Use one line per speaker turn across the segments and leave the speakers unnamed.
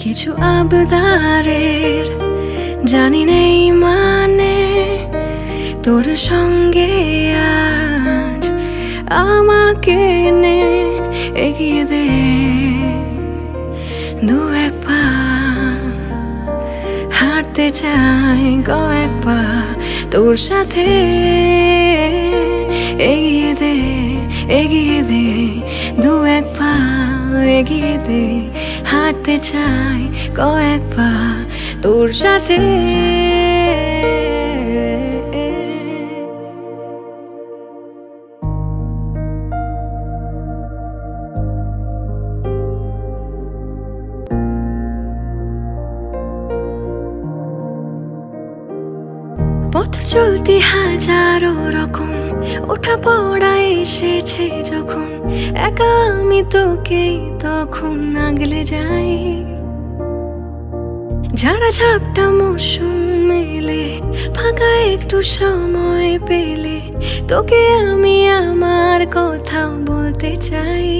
কিছু আবদারের জানি নেই মানে তোর সঙ্গে আজ আমাকে নে এগিয়ে দে দু এক পা হাঁটতে চাই কয়েক পা তোর সাথে এগিয়ে দে দু এক পা এগিয়ে দে হাঁটতে চাই কয়েক পা তোর সাথে পথ চলতি হাজারো রকম ওঠা পড়া এসেছে যখন একা আমি তোকেই তখন আগলে যাই ঝাড়া ঝাপটা মৌসুম মেলে ফাঁকা একটু সময় পেলে তোকে আমি আমার কথা বলতে চাই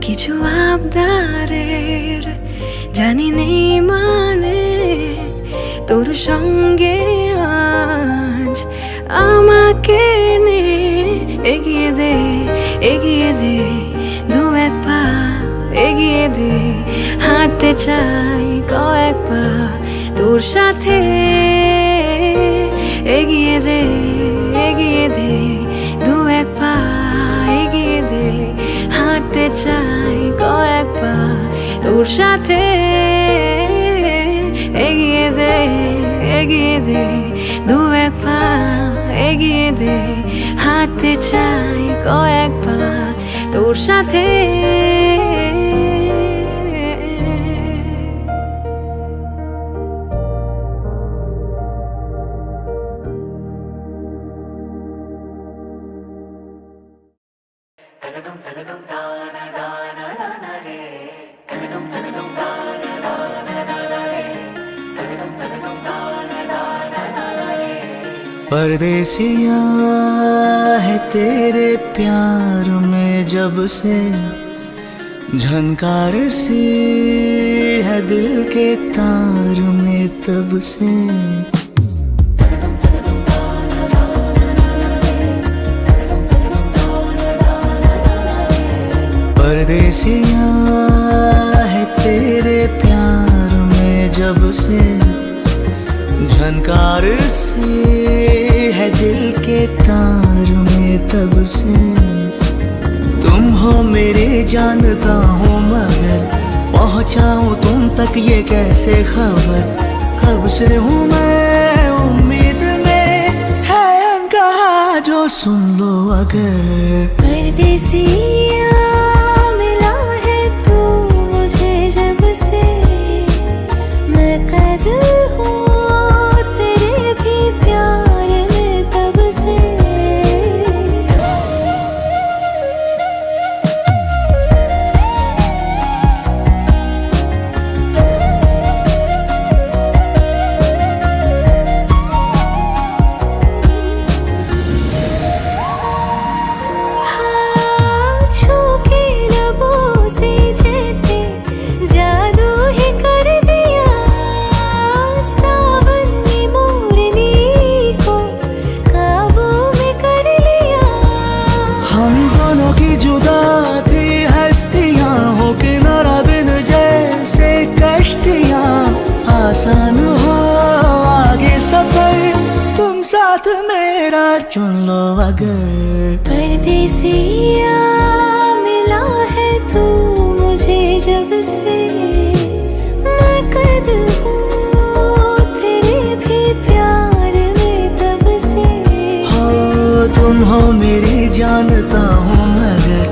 কিছু আবদারের জানি নেই মানে তোর সঙ্গে আজ আমাকে নে এগিয়ে দে দু এক পা এগিয়ে দে হাঁটতে চাই কয়েক পা তোর সাথে এগিয়ে দে দু এক পা এগিয়ে দে হাঁটতে চাই কয়েক পা তোর সাথে এগিয়ে দে দু এক পা এগিয়ে দে হাঁটতে চাই কয়েক পা তোর সাথে
परदेसिया है तेरे प्यार में जब से झनकार सी है दिल के तार में तब से परदेसिया है तेरे प्यार में जब से झनकार सी है दिल के तार में तब से तुम हो मेरे जानता हूँ मगर पहुँचाऊँ तुम तक ये कैसे खबर कब से हूँ मैं उम्मीद में है अनकहा जो सुन लो अगर
परदेसिया मिला है तू मुझे जब से मैं कैद हूँ
आसान हो आगे सफर तुम साथ मेरा चुन लो अगर
परदेसिया मिला है तू मुझे जब से मैं कैद हूँ तेरे भी प्यार में तब से
हो तुम हो मेरी जानता हूँ मगर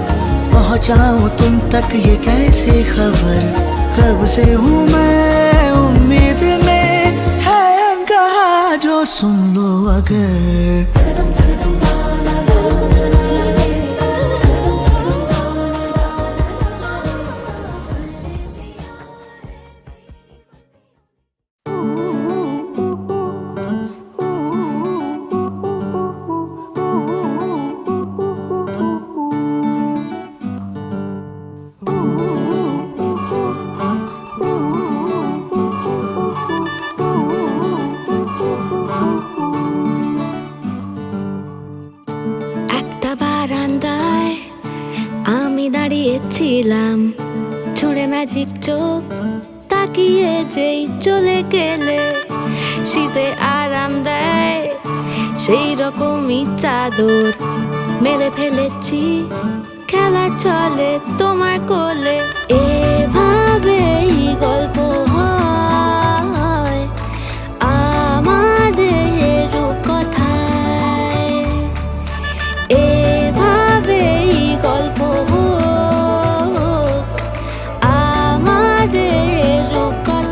पहुँचाऊँ तुम तक ये कैसे खबर कब से हूँ मैं उम्मीद में है अनकहा जो सुन लो अगर
ছিলাম, ছুঁড়ে ম্যাজিক চোখ তাকিয়ে যেই চলে গেলে, শীতে আরাম দেয় সেই রকমই চাদর মেলে ফেলেছি, খেলা চলে তোমার কোলে। এভাবেই গল্প হয় আমাদের রূপকথায়, এভাবেই গল্প হোক আমাদের রূপকথায়।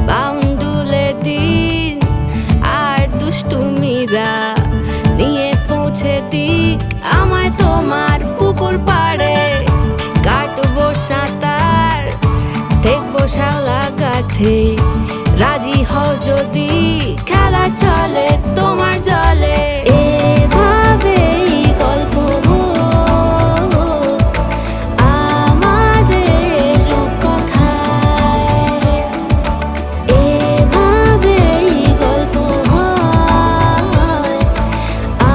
বাউন্ডুলে দিন আর দুষ্টুমিরা নিয়ে পৌঁছে দিক আমায় তোমার পুকুর পাড়ে, কাটবো সাঁতার দেখবো শাওলা গাছে, রাজি হও যদি খেলা চলে তোমার জলে। এভাবেই গল্প হোক আমাদের রূপকথায়, এভাবেই গল্প হয়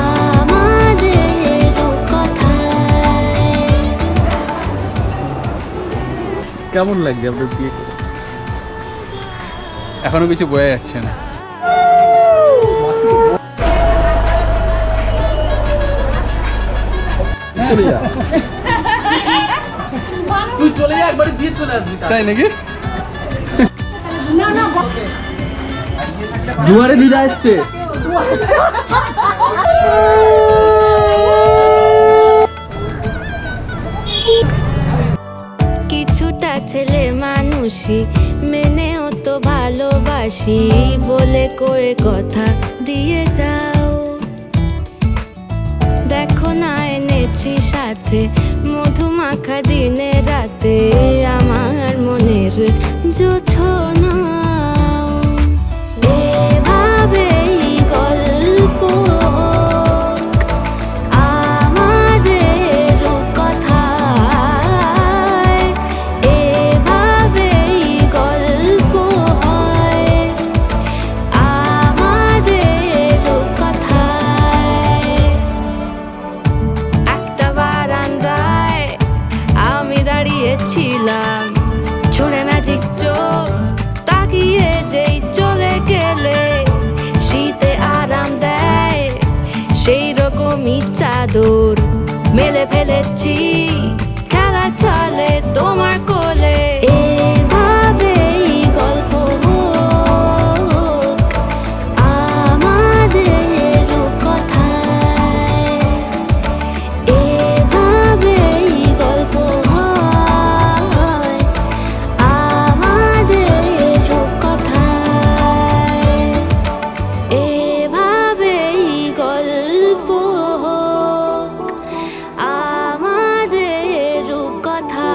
আমাদের রূপকথায়।
কেমন লাগছে আপনার বিয়ে করে? এখনো কিছু বোঝা যাচ্ছে না।
তুই চলে যা, একবারে দিয়ে চলে আসবি।
তাই নাকি?
দুয়ারে দিদা এসছে।
কিছুটা ছেলে মানুষই মেনেও তো ভালোবাসি, বলে কয়ে কথা দিয়ে যাও। দেখো না এনেছি সাথে মধুমাখা দিনে রাতে, আমার মনের জোছনা। এভাবেই গল্প হোক আমাদের রূপকথায়, এভাবেই গল্প হয় আমাদের রূপকথায়। একটা বারান্দায় আমি দাঁড়িয়েছিলাম, ছুঁড়ে ম্যাজিক চোখ তাকিয়ে যেই চলে গেলে, শীতে আরাম দেয় সেই রকমই চাদর মেলে ফেলেছি, খেলা চলে তোমার কোলে। এভাবেই গল্প হোক আমাদের রূপকথায়, এভাবেই গল্প হয় আমাদের রূপকথায়, এভাবেই গল্প হোক আমাদের রূপকথায়।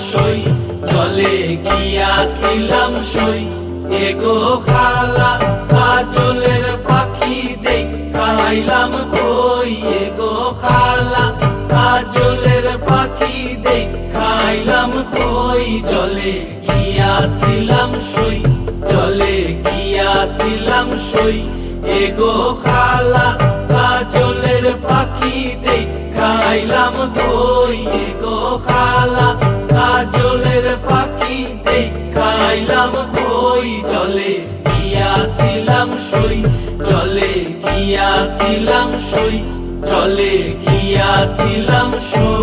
সই জলে গিয়াছিলাম সই এগো খালা কাজলের পাখি দেখাইলাম কই এগো খালা কাজলের পাখি দেখাইলাম কই জলে গিয়াছিলাম সই জলে গিয়াছিলাম সই এগো খালা কাজলের পাখি দেখাইলাম কই এগো খালা কাজলের পাখি দেখাইলাম কই জলে গিয়াছিলাম সই জলে গিয়াছিলাম সই জলে গিয়াছিলাম সই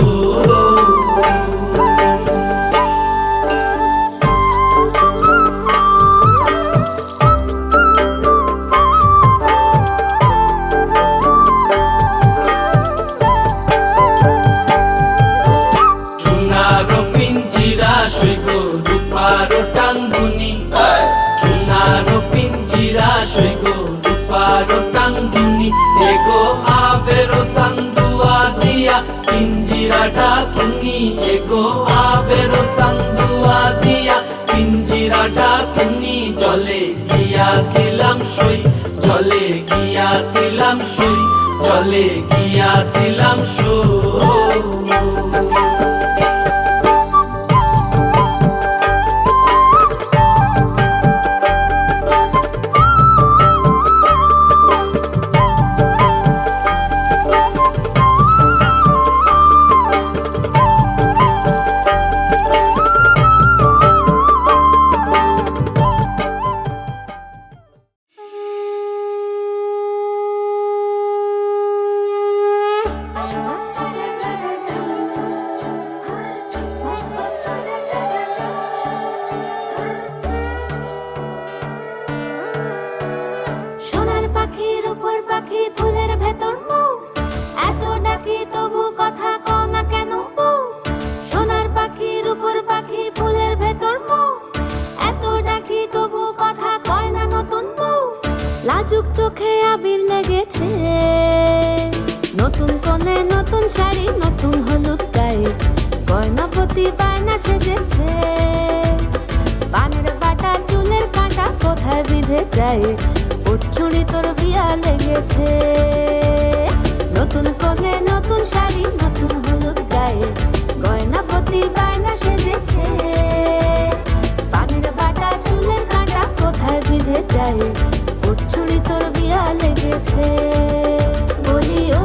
রূপারো টাঙ্গুনি সোনারো পিঞ্জিরা সইগো রূপারো টাঙ্গুনি এগো আবেরো সান্দুয়া দিয়া পিঞ্জিরাটা তুমি এগো আবেরো সান্দুয়া দিয়া পিঞ্জিরাটা তুমি জলে গিয়াছিলাম সই জলে গিয়াছিলাম সই জলে গিয়াছিলাম সই
লাজুক চোখে আবির লেগেছে নতুন কোণে নতুন শাড়ি নতুন হলুদ গায়ে গয়নাপতি বায়না সেজেছে পানের বাটা চুলের কাঁটা কোথায় বিঁধে যায় ওর চুড়ি তোর বিয়া লেগেছে নতুন কোণে নতুন শাড়ি নতুন হলুদ গায়ে গয়নাপতি বায়না সেজেছে পানের বাটা চুলের কাঁটা কোথায় বিঁধে যায় ওর চুড়ি তোর বিয়া লেগেছে বলি ও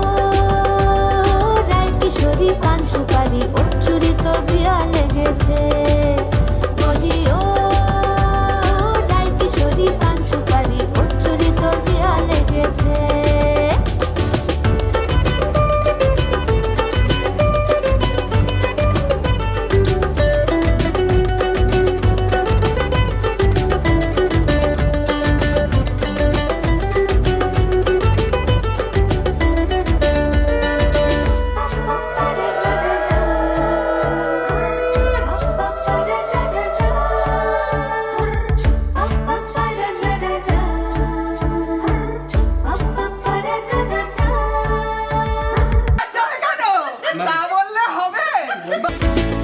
রায় কিশোরী পান সুপারি ওর চুড়ি তোর বিয়া লেগেছে বলি ও রায় কিশোরী পান সুপারি ওর চুড়ি তোর বিয়া লেগেছে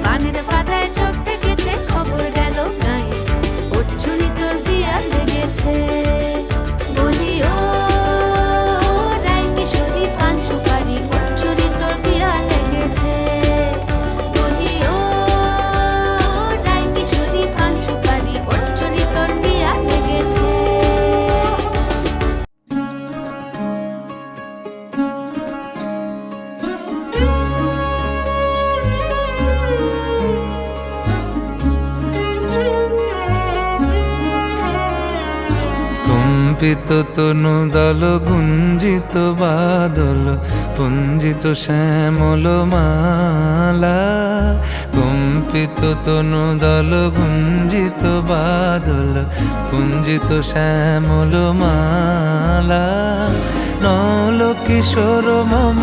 পানের পাতায় চোখ থেকেছে খবর গেল গায়ে ওর চুড়ি তোর বিয়া লেগেছে বলি ও রায় কিশোরী পান সুপারি ওর চুড়ি তোর বিয়া লেগেছে বলি ও রায় কিশোরী পান সুপারি ওর চুড়ি তোর বিয়া লেগেছে
কম্পিত তনু দল গুঞ্জিত বাদল পুঞ্জিত শ্যামল মালা কম্পিত তনু দল গুঞ্জিত বাদল পুঞ্জিত শ্যামল মালা নল কিশোর মম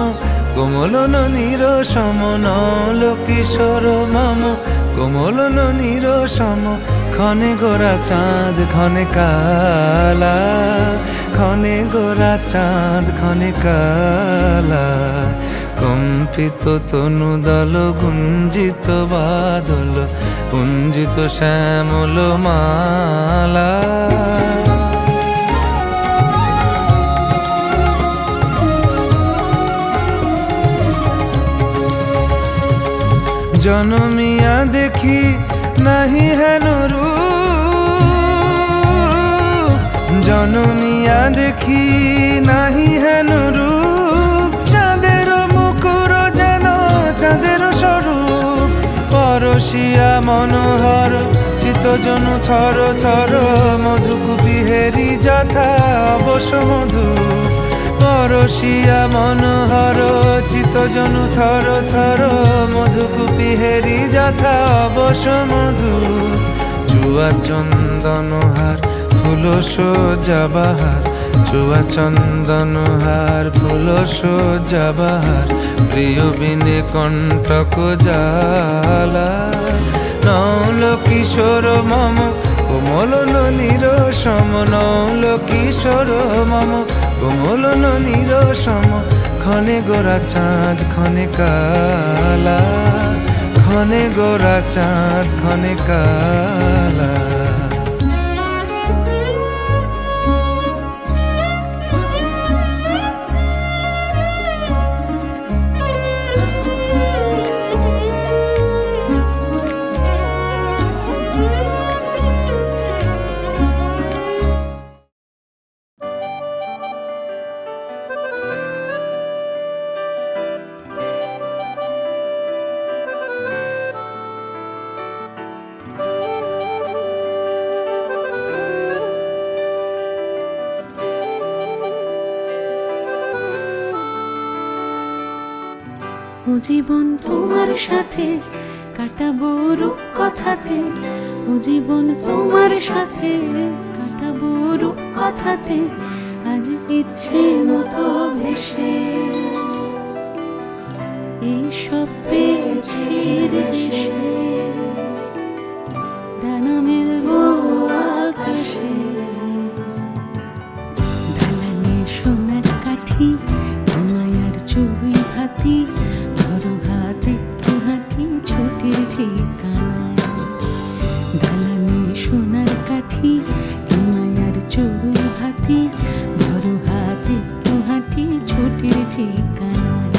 কোমল ননীর সম নল কিশোর মম কোমল ননীর সম ক্ষণে গোরা চাঁদ ক্ষণে কালা ক্ষণে গোরা চাঁদ ক্ষণে কালা কম্পিত তনুদল গুঞ্জিত বাদল পুঞ্জিত শ্যামল মালা জনমিয়া দেখি নাহি হেন রূপ, জনমিয়া দেখি নাহি হেন রূপ, চাঁদের মুকুর যেন চাঁদের স্বরূপ, পরশিয়া মনোহর চিত্তজনু থর থর, মধুকুপি হেরি যথা অবশ মধু, পরশিয়া মনোহর চিত্তজনু থর থর, মধুকুপি হেরি যথা অবশ মধু, চুয়া চন্দনহার ফুল সজ্জা বাহার, চুয়া চন্দনহার ফুল সজ্জা বাহার, প্রিয় বিনে কণ্টক জালা, নৌল কিশোর মম কোমল ননীর সম, নৌল কিশোর মম কোমল ননীর সম, ক্ষণে গোরা চাঁদ ক্ষণে কালা, ক্ষণে গোরা চাঁদ ক্ষণে কালা।
ও জীবন তোমার সাথে কাটাবো রূপকথাতে, ও জীবন তোমার সাথে কাটাবো রূপকথাতে, আজ ইচ্ছে মতো ভেসে এই সব পেয়েছি দেশে, ডানা মেলবো আকাশে, ঢালানে সোনার কাঠি মায়ার চুই ভাতি, ধরো হাতে হাঁটি ছোটের ঠিকানায়, ঢালানে সোনার কাঠি মায়ার চুই ভাতি, ধরো হাতে হাঁটি ছোটের ঠিকানায়,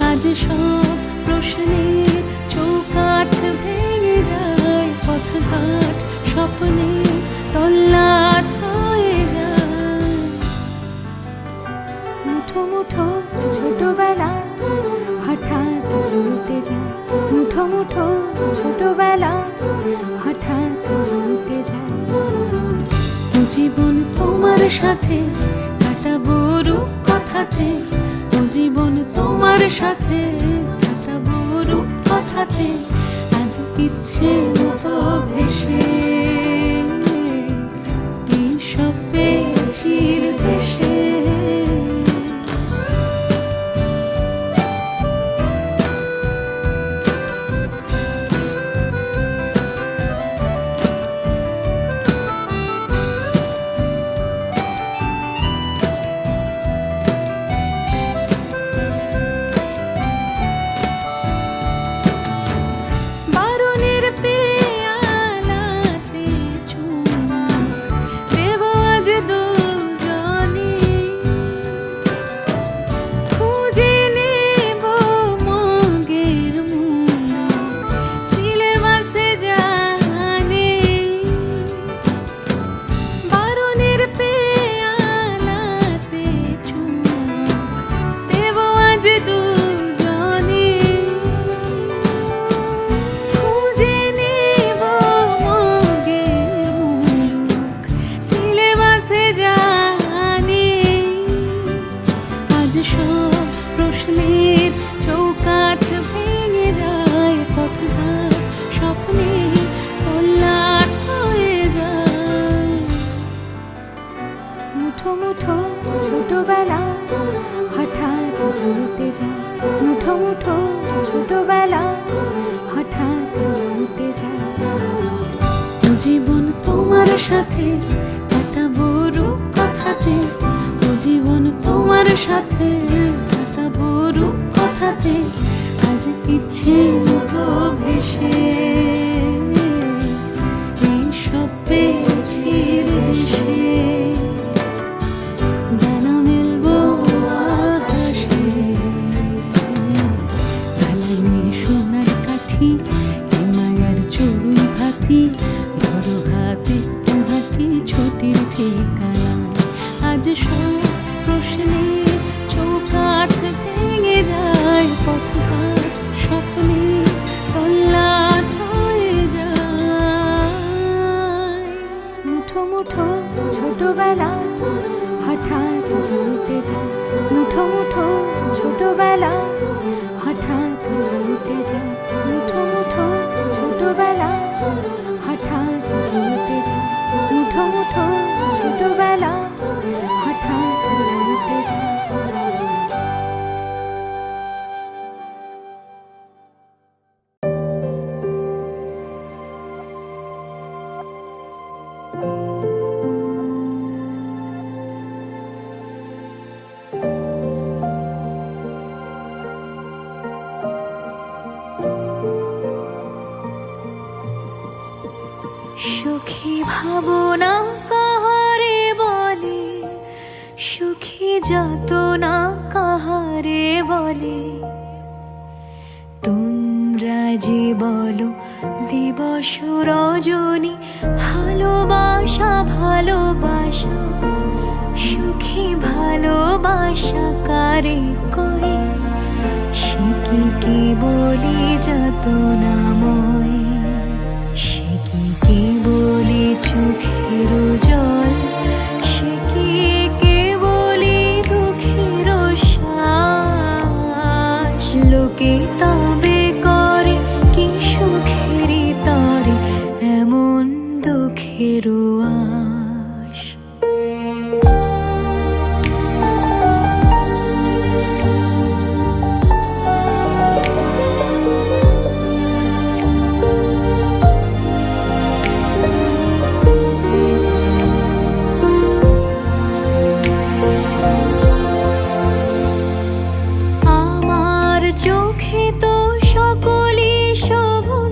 আজ সব প্রশ্নের চৌকাঠ ভেঙে যায়, পথঘাট স্বপ্নে তল্লাট হয়ে যায়, মুঠো মুঠো ছোটবেলা হঠাৎ জুটে যায়, মুঠো মুঠো ছোটবেলা হঠাৎ জুটে যায়, ও জীবন তোমার সাথে কাটাবো রূপকথাতে, ও জীবন তোমার সাথে কাটাবো রূপকথাতে, আজ ইচ্ছে মতো ভেসে এই সব পেয়েছি দেশে। ছোটবেলা হঠাৎ জুটে যায়, মুঠো মুঠো ছোটবেলা হঠাৎ জুটে যায়, ও জীবন তোমার সাথে কাটাবো রূপকথাতে, ও জীবন তোমার সাথে কাটাবো রূপকথাতে, হাতে আজ ইচ্ছে মতো ভেসে এই সব পেয়েছি দেশে ডানা মেলবো আকাশে কালামে সোনার কাঠি মায়ার চড়ুই ভাতি ধরো হাতে হাতি ছোটির ঠিকানা আজ সব প্রশ্নে চৌকাঠ ভেঙে যায় পথঘাট স্বপ্নে তল্লাট হয়ে যায় মুঠো মুঠো ছোটবেলা হঠাৎ জুটে যায় মুঠো মুঠো ছোটবেলা হঠাৎ জুটে যায় মুঠো মুঠো ছোটবেলা হঠাৎ জুটে যায় মুঠো মুঠো ছোটবেলা হঠাৎ জুটে যায় সুখী ভাবনা কাহারে বলে সুখী যত না কাহারে বলে তোমরা যে বলো দিবস রজনী ভালোবাসা ভালোবাসা সুখী ভালোবাসা কারে কয়ে সে কি বলি যত নাময় সে কি বলি চোখের জল সে কি বলি দুঃখের শ্বাস লোকে তবে করে কি সুখেরই তরে এমন দুঃখের আশ চোখে তো সকলই শোভন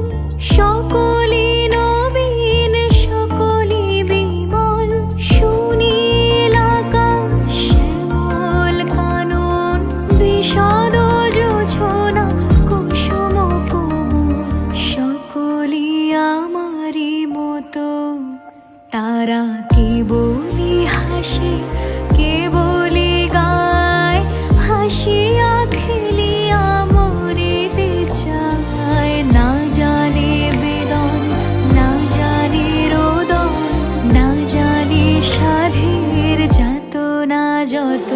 সকলই নবীন সকলই বিমল সুনীল আকাশ শ্যামল কানন বিষাদ জোছনা কুসুম কোমল সকলই আমারই মতো তারা কে বলি হাসে কে বলি গায় হাসিয়া খেলিয়া মরিতে চায় না জানে বেদন না জানে রোদন না জানে সাধের যাতনা যত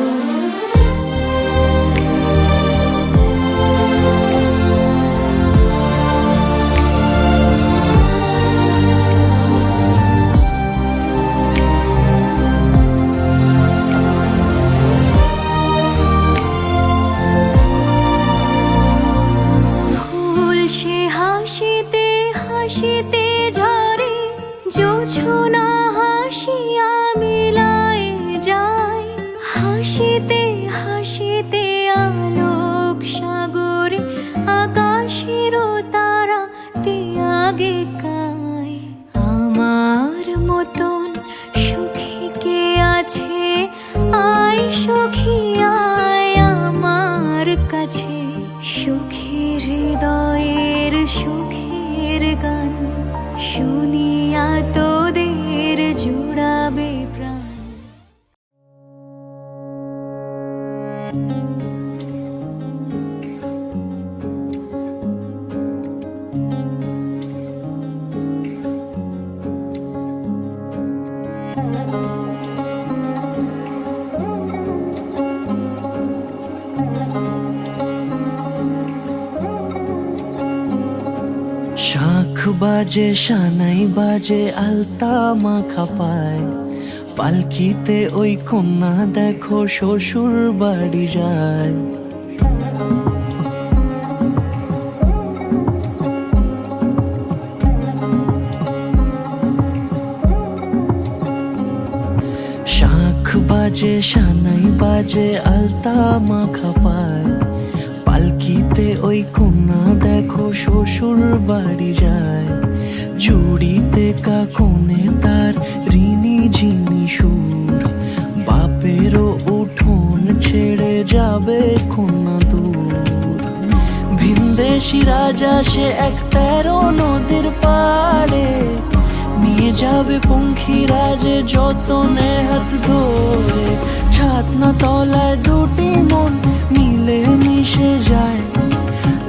হাসিতে ঝরে জোছনা হাসিয়া মিলায় যায় হাসিতে হাসিতে আলোক সাগরে আকাশের তারা ত্যাগে কায় আমার মতন সুখী কে আছে আয় সুখী আয় আমার কাছে সুখীর হৃদয়ের সুখের গান শুনিয়া তোদের জুড়াবে প্রাণ
শাখ বাজে সানাই বাজে আলতা মাখা পায় পালকিতে ওই কন্যা দেখো শ্বশুর বাড়ি যায় শাখ বাজে সানাই বাজে আলতা মাখা পায় পালকি আঁখিতে ওই কন্যা দেখো শ্বশুর বাড়ি যায়, জুড়িতে কাকনে তার ঋণী ঝিনি সুর, বাপেরও উঠোন ছেড়ে যাবে কন্যা দূর। ভিনদেশি রাজা সে এক 13 নদীর পাড়ে, নিয়ে যাবে পঙ্খী রাজে যতনে হাত ধরে। ছাতনা তলায় দুটি মন মিলে মিশে যায়,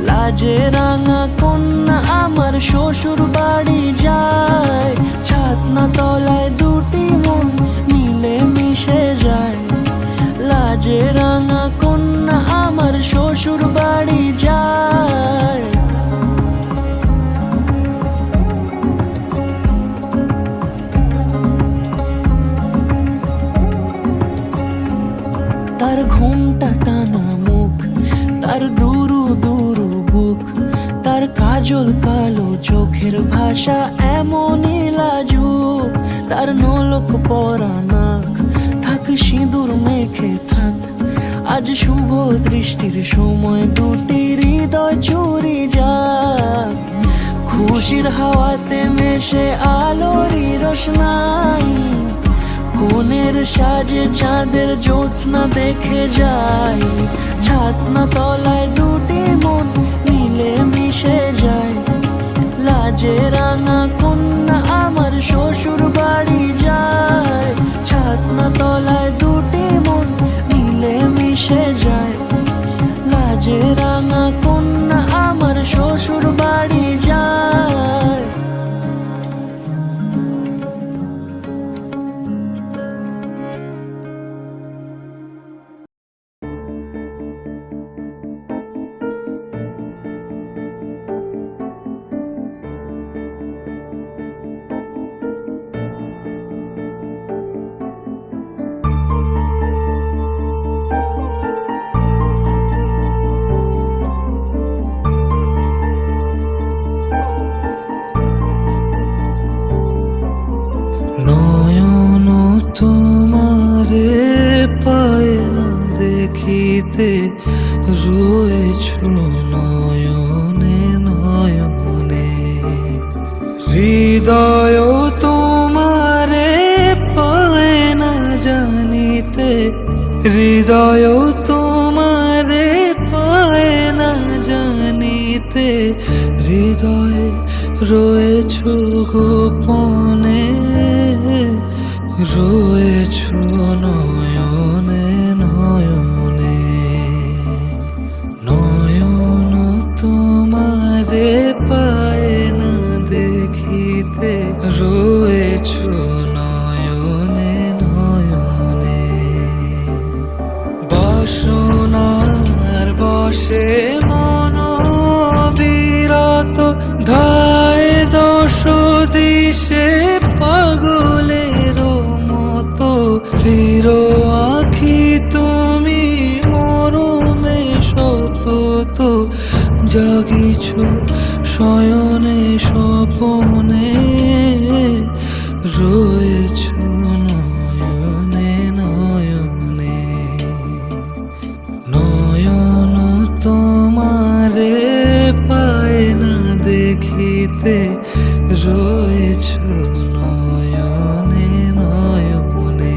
লাজে রাঙা কন্যা আমার শ্বশুর বাড়ি যায়। ছাতনা তলায় দুটি মন মিলে মিশে যায়, লাজে রাঙা কন্যা আমার শ্বশুর বাড়ি যায়। তার ঘোমটা টানা মুখ, তার দুরু দুরু বুক, তার কাজল কালো চোখের ভাষা এমনই লাজুক। তার নলক পরা নাক, থাক সিঁদুর মেখে থাক, আজ শুভ দৃষ্টির সময় দুটি হৃদয় চুরি যাক। খুশির হাওয়াতে মেশে আলোরই রোশনাই, কোণের সাজে চাঁদের জ্যোৎস্না দেখে যাই। ছাতনা তলায় দুটি মন মিলে মিশে যায়, লাজে রাঙা কন্যা আমার শ্বশুর বাড়ি যায়। ছাতনা তলায় দুটি মন মিলে মিশে যায়, লাজে রাঙা কন্যা আমার শ্বশুর বাড়ি যায়।
নয়ন তোমারে পায় না দেখিতে, রয়েছ নয়নে নয়নে। হৃদয় তোমারে পায় না জানিতে, হৃদয় তোমারে পায় না জানিতে। হৃদয়ে রয়েছ গোপনে, রয়েছ নয়নে নয়নে। নয়ন তোমারে পায় না দেখিতে, রয়েছ নয়নে নয়নে। বাসনার বসে মন বিরত, ধায় দোষ দিশে পাগলের মতো। স্থির আখি তুমি মরমে সতত, জাগিছ শয়নে স্বপনে, রয়েছ নয়নে নয়নে। নয়ন তোমারে পায় না দেখিতে, রয়েছ নয়নে নয়নে।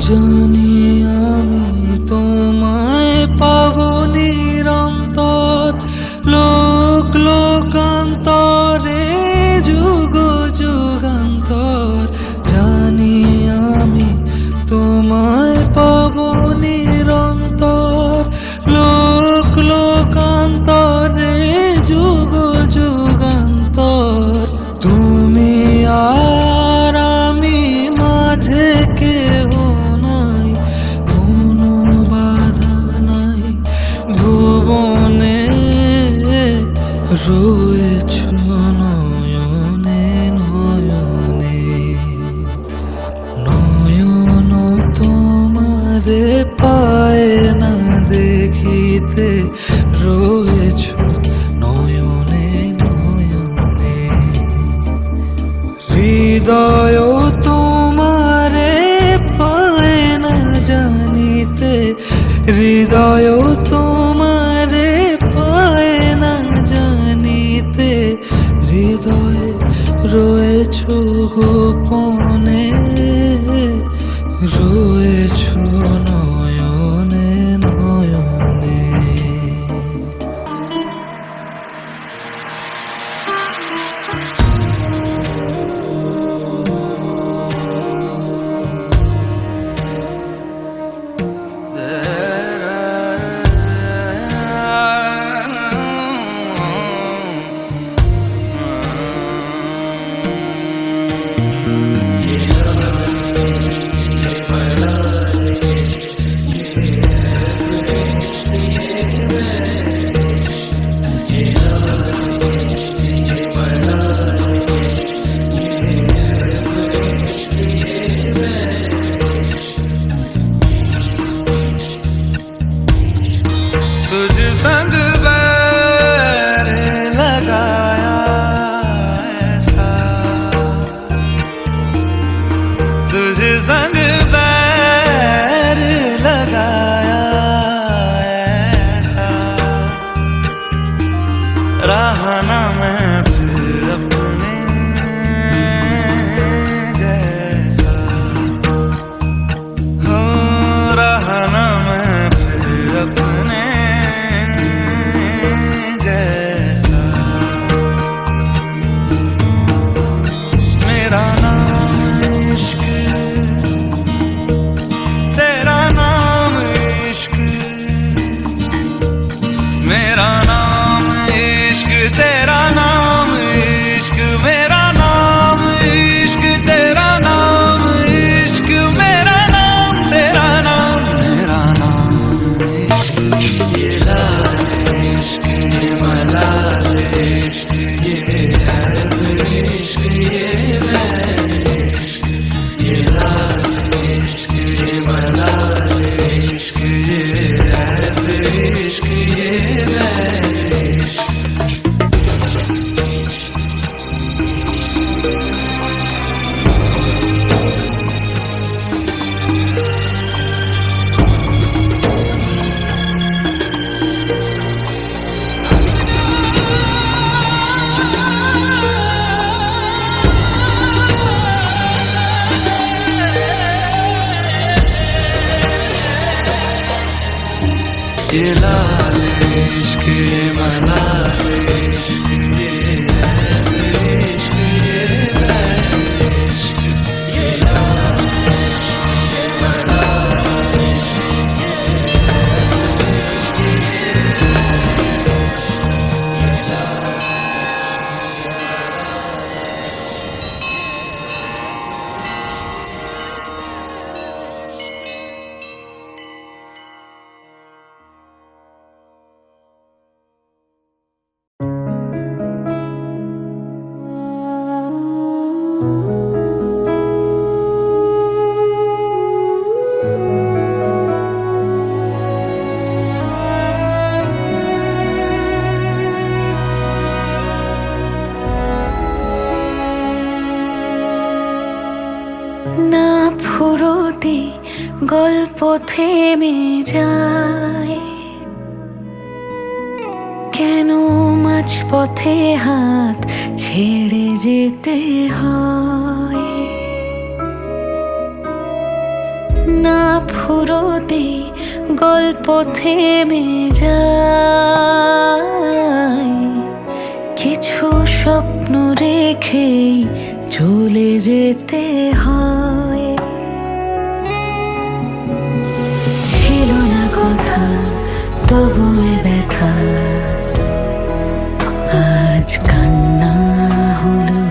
জানি আমি তোমায় পাব নিরন্তর, লোক লোকান্তরে যুগ যুগান্তর। জানি আমি তোমায় পাব নিরন্তর, লোক লোকান্তরে যুগ যুগান্তর। তুমি আর আমি মাঝে কেহ নাই, কোনো বাধা নাই ভুবনে, রয়েছ নয়নে হৃদয় তোমারে পায় না জানিতে, হৃদয় তোমারে পায় না জানিতে, হৃদয়ে রয়েছ গোপনে, রয়েছ নয়নে নয়নে। तुझ संग बैर लगाया ऐसा, तुझ संग बैर लगाया ऐसा, रहा ना मैं फिर अपने जैसा, हो रहा ना मैं फिर अपने जैसा। मेरा नाम इश्क, तेरा नाम इश्क, मेरा नाम इश्क, तेरा नाम इश्क, मेरा नाम इश्क, तेरा नाम इश्क, मेरा नाम तेरा नाम, मेरा नाम इश्क। ये लाल इश्क, ये मलाल इश्क, ये ऐब इश्क, ये मैल इश्क, ये लाल इश्क, ये मलाल इश्क, ये ऐब इश्क, ये मैल इश्क। ये लाल इश्क, ये मलाल इश्क, ये ऐब इश्क, ये मैल इश्क, ये लाल इश्क, ये मलाल इश्क, ये ऐब इश्क, ये लाल
না ফুরোতে গল্প থেমে যায়, কেন মাঝপথে হাত ছেড়ে যেতে হয়। না ফুরোতে গল্প থেমে যায়, কিছু স্বপ্ন রেখেই চলে যেতে হয়। ছিল না কথা তবু এ ব্যথা, আজ কান্না হলো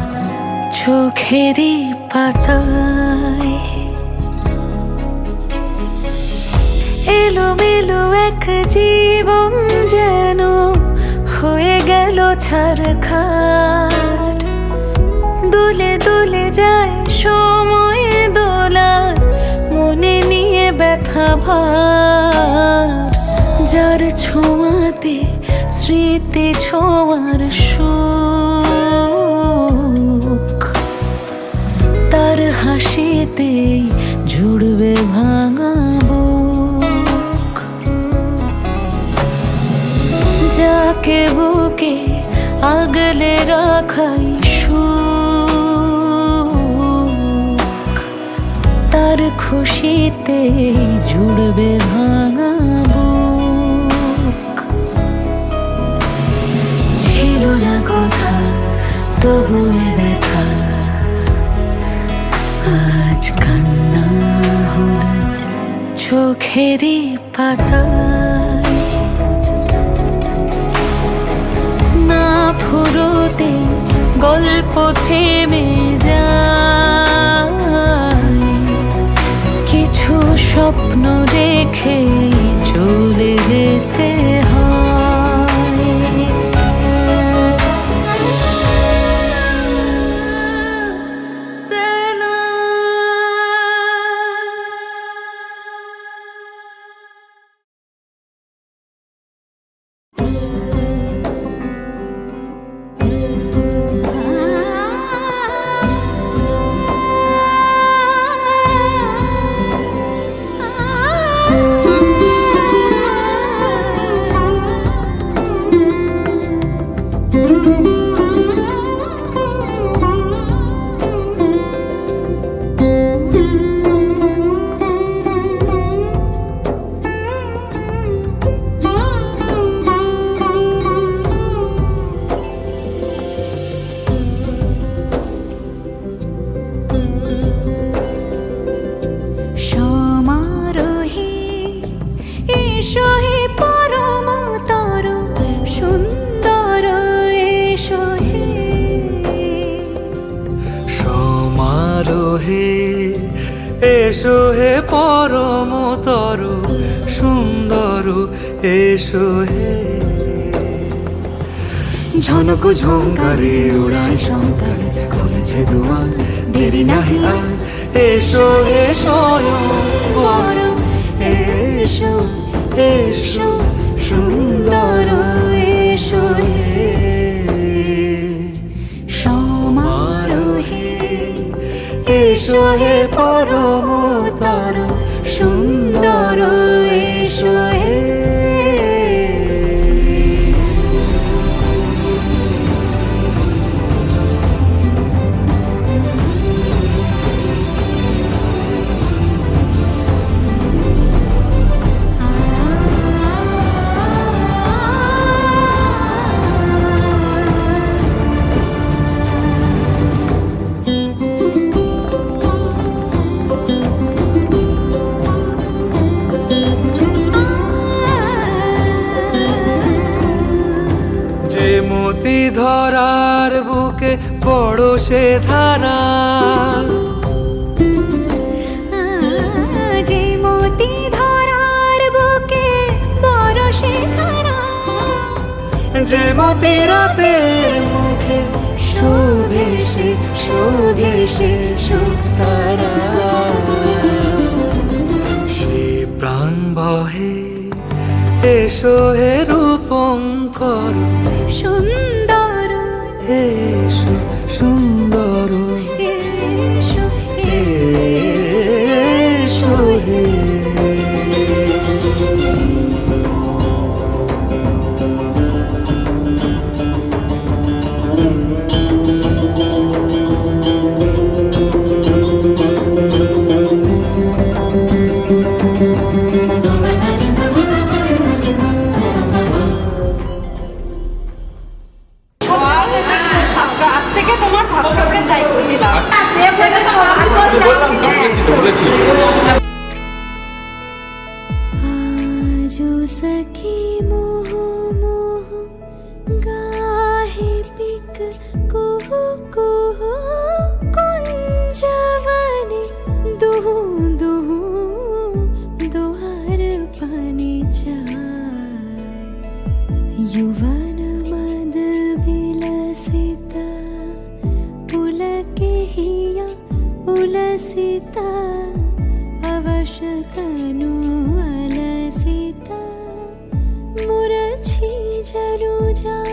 চোখেরই পাতায়। এলোমেলো এক জীবন যেন হয়ে গেল ছারখার, দুলে দুলে যায় সময় দোলার, মনে নিয়ে ব্যথা ভার। যার ছোঁয়াতে স্মৃতি ছোঁয়ার সুখ,
খুশিতেই জুড়বে ভাঙা বুক। যাকে বুকে আগলে রাখাই সুখ, তার খুশিতেই জুড়বে ভাঙা বুক। ছিল না কথা তবু এ ব্যথা, আজ কান্না হল চোখেরই পাতায়। না ফুরোতে গল্প থেমে যায়, কিছু স্বপ্ন রেখে চলে যেতে হয়।
এসো হে পরমতর সুন্দর, এসো হে। ঝনক ঝঙ্কারে উড়ায় শঙ্কারে খুলেছে দুয়ার, দেরি নাহি আর। এসো হে স্বয়ং বর, এসো এসো সুন্দর, এসো হে সমারোহে। এসো হে পরমতর সুন্দর, এসো হে। মতি ধরার বুকে বড় সে ধারা,
যে মতি ধরার বুকে বড় সে ধারা,
যে মতি রাতের মুখে শোভে সে শোভে সে শুকতারা। সে প্রাণ বহে এসো হে রূপঙ্কর
সুন্দর,
এসো সুন্দর,
এসো
এসো হে।
আজ থেকে তোমার ভাবনার দায়িত্ব দিলাম।
आजो सखी मोह मोह गाहे पिक कुहु कुहु कुंजवने दुहु दुहु दोहार पानी चाय। युवन मद विलसिता पुलके हिया उलसिता, अवशतनु अलसिता मुरछी जनु जाय।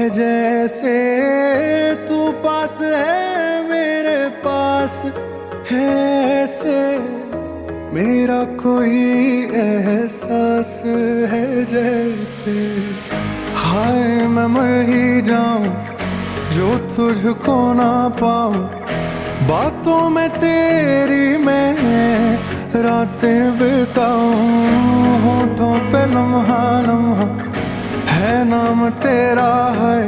है जैसे तू पास है मेरे पास है ऐसे मेरा कोई एहसास है जैसे हाय मैं मर ही जाऊं जो तुझको ना पाऊं बातों में तेरी मैं रातें बिताऊं होठों पे लम्हा लम्हा है नाम तेरा है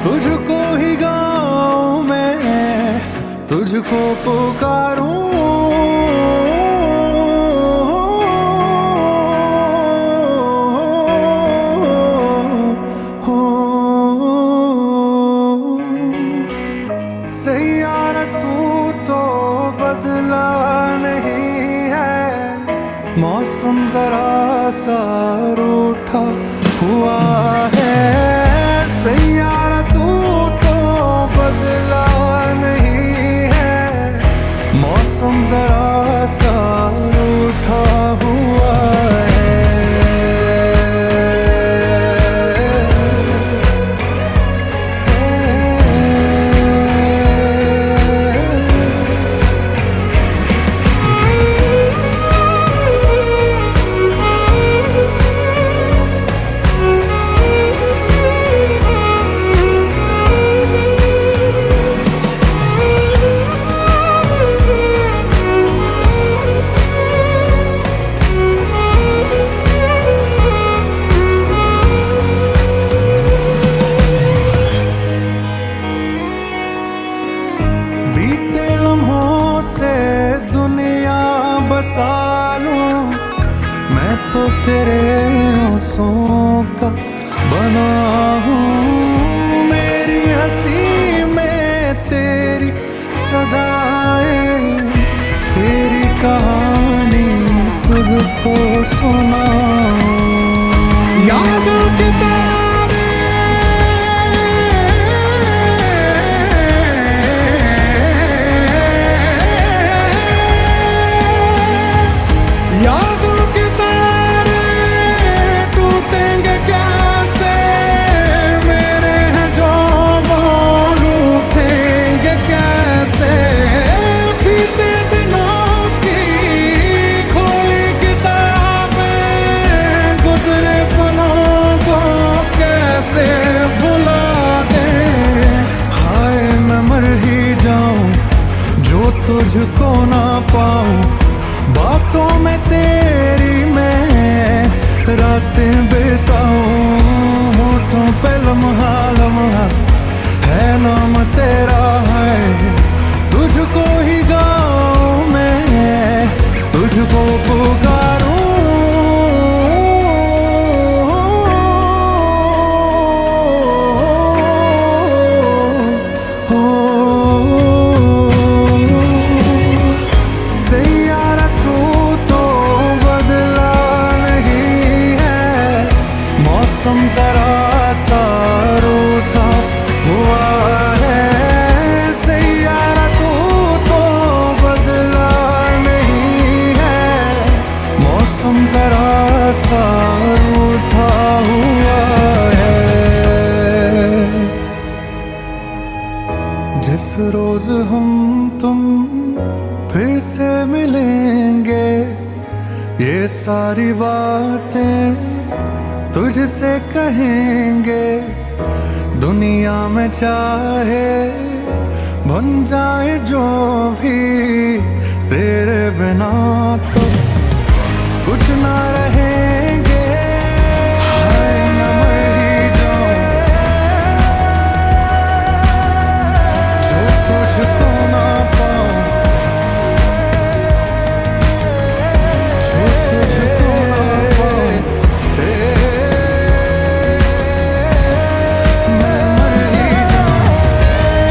तुझको ही गाऊं मैं तुझको पुकारूं सैयारा तू तो बदला नहीं है मौसम जरा सा रूठा हुआ है सैयारा तू तो बदला नहीं है मौसम जरा सा रूठा हुआ बीते लम्हों से दुनिया बसा लूं मैं तो तेरे आंसुओं का बना हूँ मेरी हंसी में तेरी सदाएं तेरी कहानी खुद को सुनाऊं यादों के यादों के तारे टूटेंगे कैसे मेरे हैं जो वो रूठेंगे कैसे बीते दिनों की खोली किताबें गुजरे पलों को कैसे भुला दें हाय मैं मर ही जाऊं जो तुझको ना पाऊं बातों में तेरी मैं रातें बिताऊं होठों पे लम्हा लम्हा है नाम तेरा है तुझको ही गाऊं मैं तुझको पुकारूं सैयारा तू तो बदला नहीं है मौसम जरा सा रूठा हुआ है सैयारा तू तो बदला नहीं है मौसम जरा सा रूठा हुआ है जिस रोज हम तुम फिर से मिलेंगे ये सारी बातें तुझसे कहेंगे दुनिया में चाहे बन जाए जो भी तेरे बिना तो कुछ ना रहेंगे हाय मैं मर ही जाऊं जो तुझको ना पाऊं जो तुझको ना पाऊं मैं मर ही जाऊं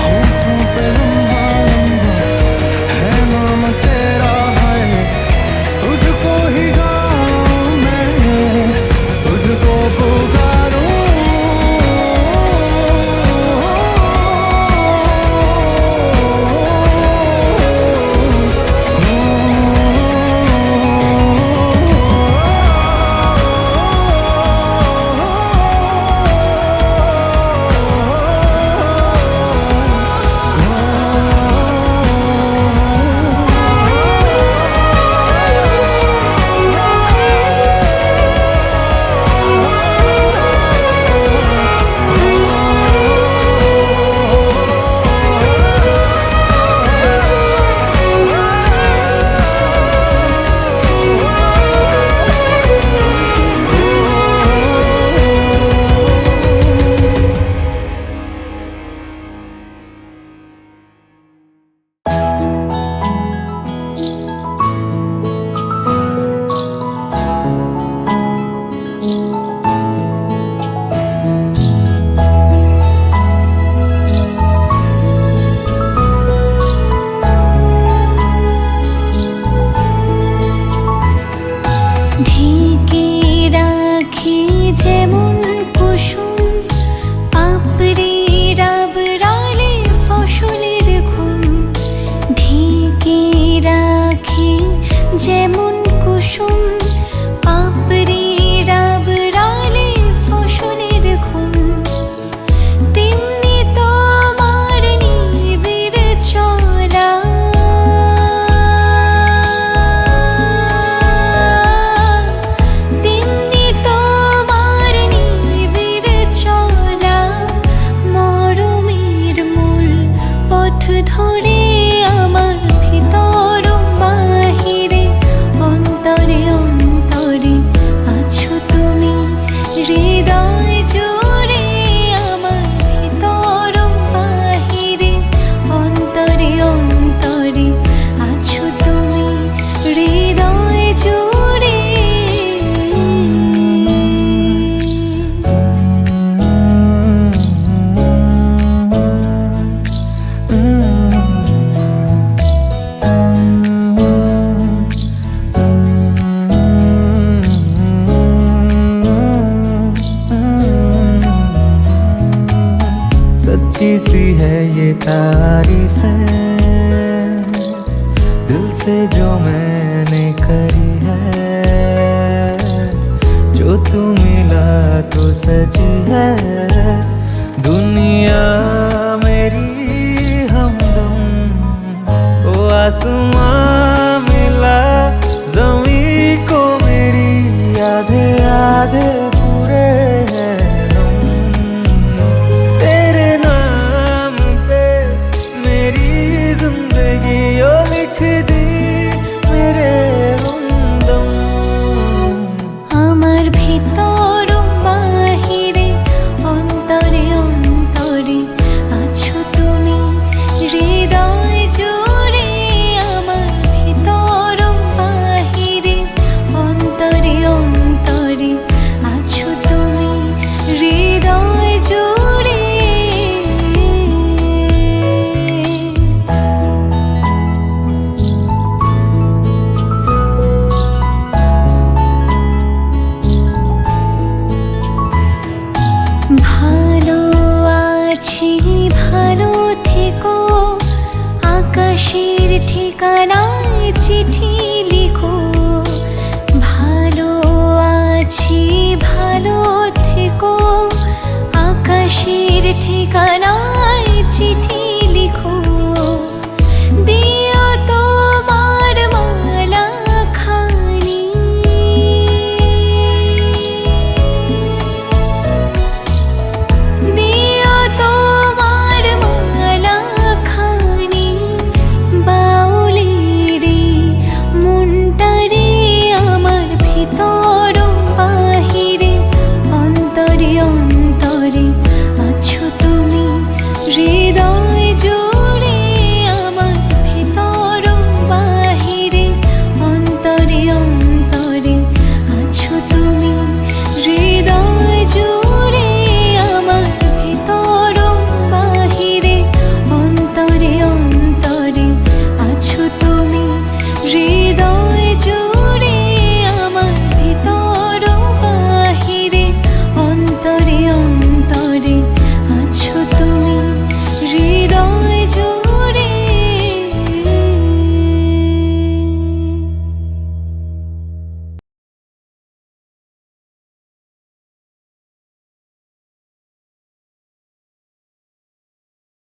होठों पे लम्हा लम्हा है नाम तेरा है तुझको ही गाऊं
যেমন কুসুম পাপড়ি রাবড়ালে ফসলের ঘুম ঢেকে রাখে যেমন কুসুম পাপড়ি রাবড়ালে ফসলের ঘুম তেমনি তোমার নিবিড় চলা তেমনি তোমার নিবিড় চলা মরমের মূল পথ ধরে আমার ভিতর বাহিরে অন্তরে অন্তরে আছো তুমি হৃদয় জুড়ে আমার ভিতর বাহিরে অন্তরে অন্তরে আছো তুমি হৃদয় জুড়ে
सच्ची सी है ये तारीफ है दिल से जो मैंने करी है जो तू मिला तो सजी है दुनिया मेरी हमदम ओ आसमां मिला जमी को मेरी आधे आधे पूरे हैं तेरे नाम पे मेरी जिंदगी ओ लिख दी मेरे हमदम
আমার ভিতর বাহিরে অন্তরে অন্তরে আছো তুমি হৃদয় জুড়ে আমার ভিতর বাহিরে অন্তরে অন্তরে আছো তুমি হৃদয় জুড়ে ভালো আছি ভালো থেকো আকাশের ঠিকানায় চিঠি লিখো ভালো আছি ভালো থেকো আকাশের ঠিকানায় চিঠি